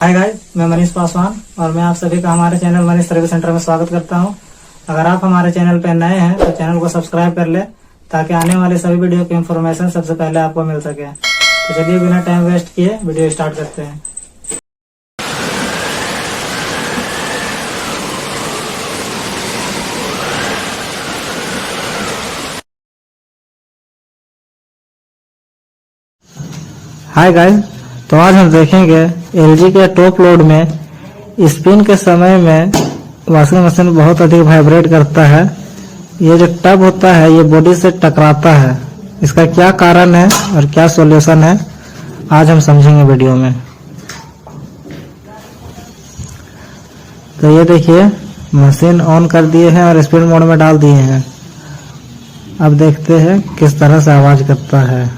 Hi guys, मैं मनीष पासवान और मैं आप सभी का हमारे चैनल मनीष सर्विस सेंटर में स्वागत करता हूं। अगर आप हमारे चैनल पर नए हैं तो चैनल को सब्सक्राइब कर ले ताकि आने वाले सभी वीडियो की इंफॉर्मेशन सबसे पहले आपको मिल सके। तो चलिए बिना टाइम वेस्ट किए वीडियो स्टार्ट करते हैं। हाय गाइस, तो आज हम देखेंगे एलजी के टॉप लोड में स्पिन के समय में वॉशिंग मशीन बहुत अधिक वाइब्रेट करता है। ये जो टब होता है ये बॉडी से टकराता है। इसका क्या कारण है और क्या सॉल्यूशन है आज हम समझेंगे वीडियो में। तो ये देखिए मशीन ऑन कर दिए हैं और स्पिन मोड में डाल दिए हैं। अब देखते हैं किस तरह से आवाज करता है।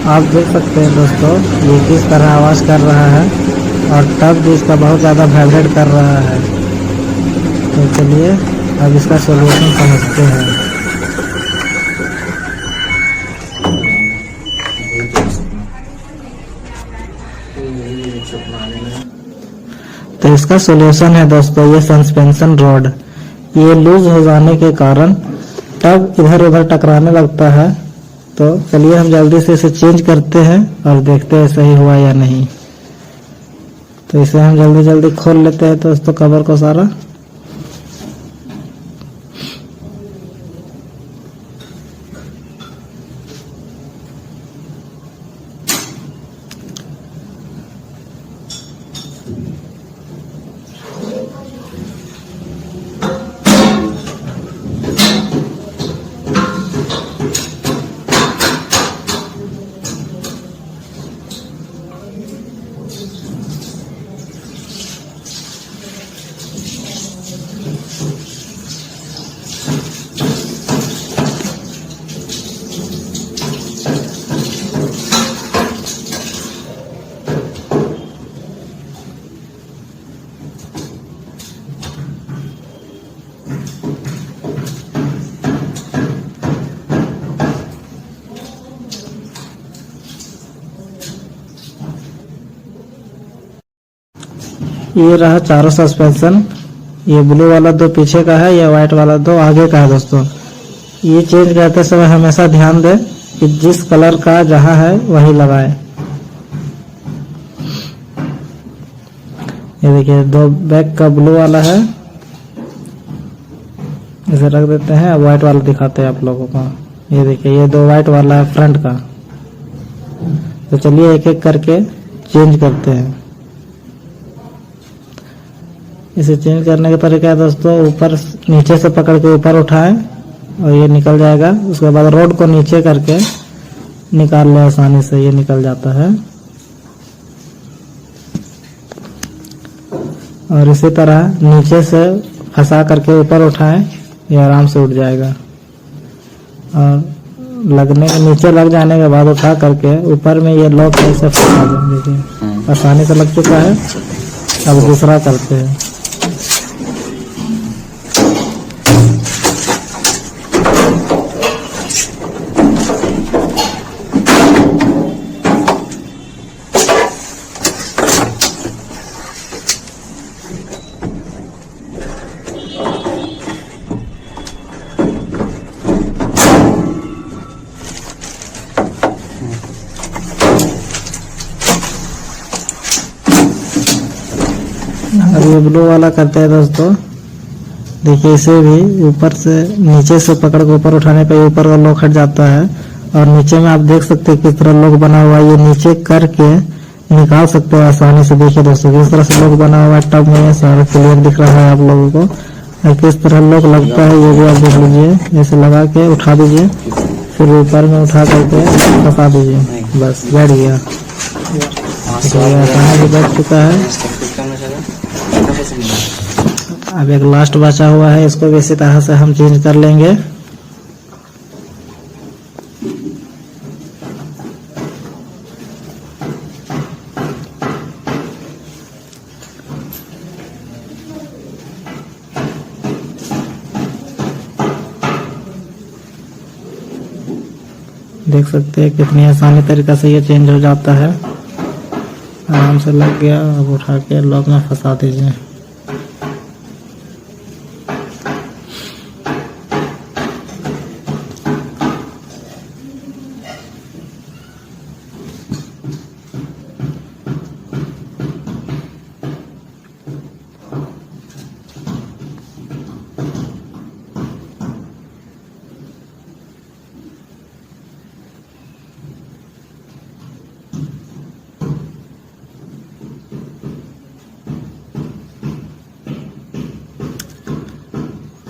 आप देख सकते हैं दोस्तों ये किस तरह आवाज कर रहा है और टब भी इसका बहुत ज़्यादा वाइब्रेट कर रहा है। तो चलिए अब इसका सॉल्यूशन समझते हैं। तो इसका सॉल्यूशन है दोस्तों ये सस्पेंशन रॉड। ये लूज हो जाने के कारण टब इधर उधर टकराने लगता है। तो चलिए हम जल्दी से इसे चेंज करते हैं और देखते हैं सही हुआ या नहीं। तो इसे हम जल्दी जल्दी खोल लेते हैं दोस्तों कवर को सारा। ये रहा चारों सस्पेंशन। ये ब्लू वाला दो पीछे का है, ये व्हाइट वाला दो आगे का है दोस्तों। ये चेंज करते समय हमेशा ध्यान दें कि जिस कलर का जहां है वही लगाएं। ये देखिए दो बैक का ब्लू वाला है, इसे रख देते हैं। अब व्हाइट वाला दिखाते हैं आप लोगों को। ये देखिए ये दो व्हाइट वाला है फ्रंट का। तो चलिए एक एक करके चेंज करते हैं। इसे चेंज करने का तरीका है दोस्तों, ऊपर नीचे से पकड़ के ऊपर उठाएं और ये निकल जाएगा। उसके बाद रोड को नीचे करके निकाल ले, आसानी से ये निकल जाता है। और इसी तरह नीचे से फंसा करके ऊपर उठाएं, ये आराम से उठ जाएगा। और लगने के नीचे लग जाने के बाद उठा करके ऊपर में ये लॉक ऐसे फंसा दें। देखिए आसानी से लग चुका है। अब दूसरा करते हैं। अब ये ब्लू वाला करते हैं दोस्तों। देखिए इसे भी ऊपर से नीचे से पकड़ के ऊपर उठाने पे ऊपर का लॉक हट जाता है और नीचे में आप देख सकते हैं किस तरह लॉक बना हुआ है। ये नीचे करके निकाल सकते हो आसानी से। देखिए दोस्तों किस तरह से लॉक बना हुआ है टब में, सारा क्लियर दिख रहा है आप लोगों को। और किस तरह लॉक लगता है ये भी आप देख लीजिए। ऐसे लगा के उठा दीजिए, फिर ऊपर में उठा करके फंसा दीजिए, बस बैठ गया। तो ये आसानी से बैठ चुका है। अब एक लास्ट बचा हुआ है, इसको भी इसी तरह से हम चेंज कर लेंगे। देख सकते हैं कितनी आसानी तरीका से ये चेंज हो जाता है। आराम से लग गया। अब उठा के लॉक में फंसा दीजिए।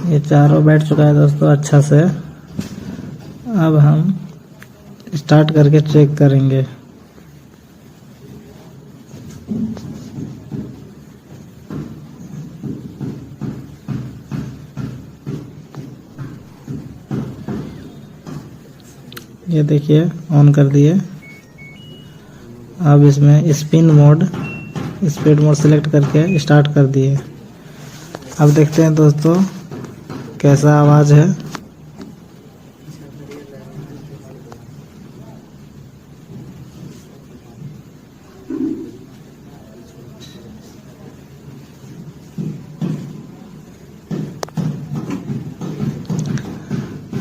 ये चारों बैठ चुका है दोस्तों अच्छा से। अब हम स्टार्ट करके चेक करेंगे। ये देखिए ऑन कर दिए। अब इसमें spin mode, speed mode select करके स्टार्ट कर दिए। अब देखते हैं दोस्तों कैसा आवाज है।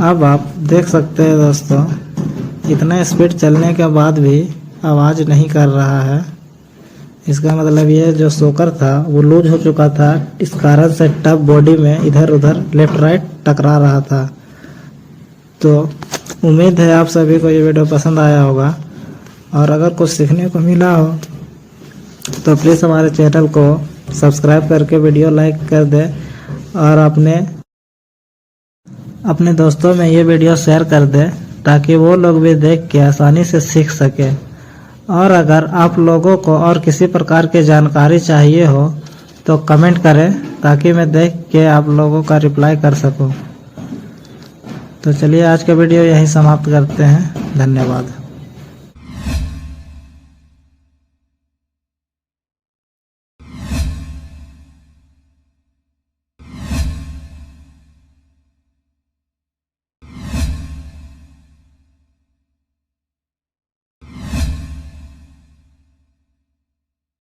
अब आप देख सकते हैं दोस्तों इतना स्पीड चलने के बाद भी आवाज नहीं कर रहा है। इसका मतलब ये जो सोकर था वो लूज हो चुका था, इस कारण से टब बॉडी में इधर उधर लेफ्ट राइट टकरा रहा था। तो उम्मीद है आप सभी को ये वीडियो पसंद आया होगा, और अगर कुछ सीखने को मिला हो तो प्लीज़ हमारे चैनल को सब्सक्राइब करके वीडियो लाइक कर दें, और अपने दोस्तों में ये वीडियो शेयर कर दें ताकि वो लोग भी देख के आसानी से सीख सके। और अगर आप लोगों को और किसी प्रकार की जानकारी चाहिए हो तो कमेंट करें ताकि मैं देख के आप लोगों का रिप्लाई कर सकूं। तो चलिए आज का वीडियो यहीं समाप्त करते हैं। धन्यवाद।